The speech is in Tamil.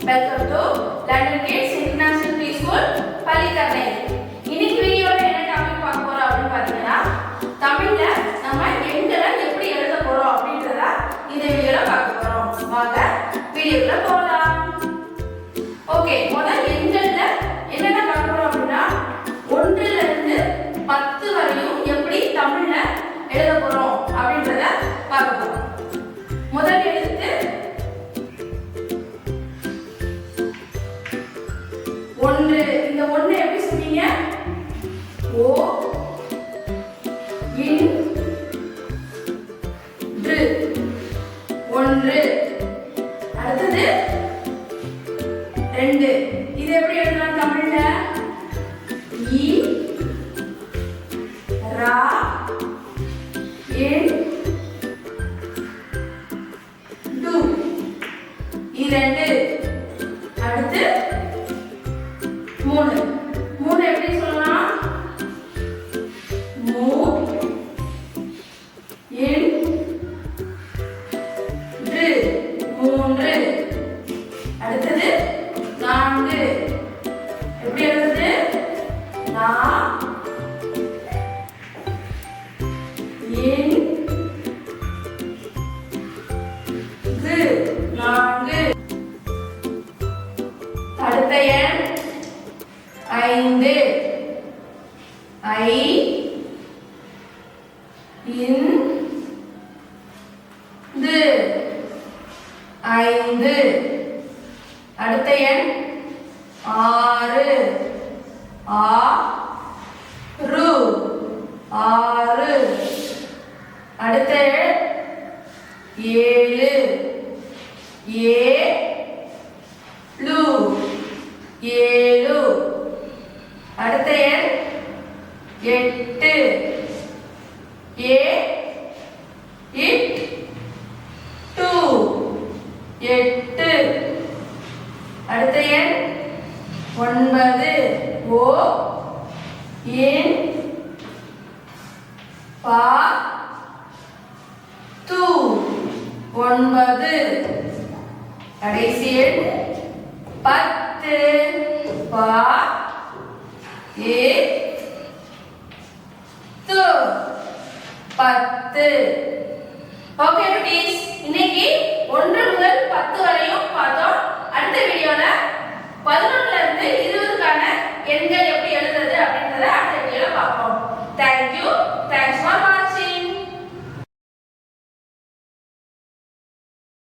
Welcome to London Kids International Preschool Pallikaranai. இன்னைக்கு வீடியோல என்ன டாபிக் பார்க்க போறோம் அப்படினு பாத்தீங்கன்னா தமிழ்ல நம்ம எண்களை எப்படி எழுத போறோம் அப்படின்றத இந்த வீடியோல பார்க்க போறோம். வாங்க வீடியோக்குள்ள போலாம். ஓகே, முதல்ல எண்கள்ல என்னென்ன பார்க்க போறோம் அப்படின்னா 1 ல இருந்து 10 வரையும் எப்படி தமிழ்ல எழுத போறோம் அப்படின்றத பார்க்க போறோம். முதல் எழுத்து 1. இந்த 1 எப்படி சொல்வீங்க? ஓ இன் று 1. அடுத்தது 2. இது எப்படி எழுதலாம் தமிழ்ல? இ ரா இன் டு 2. அடுத்து 3. 3 எப்படி சொல்லலாம்? மூ இன் று 3. அடுத்தது 4. எப்படி எழுதுது? நா இன் கு 4. அடுத்த எண் 5. ஐ இன் து 5. அடுத்த எண் 6. ஆ ரு 6. அடுத்த எண் 7. ஏ லு 7. அடுத்த எண் 8. ஏ இட் டு 8. அடுத்த எண் 9. ஓ இன் பா து 9. கடைசி எண் 10. பா ஏ து 10. ஓகே குட்டீஸ், இன்னைக்கு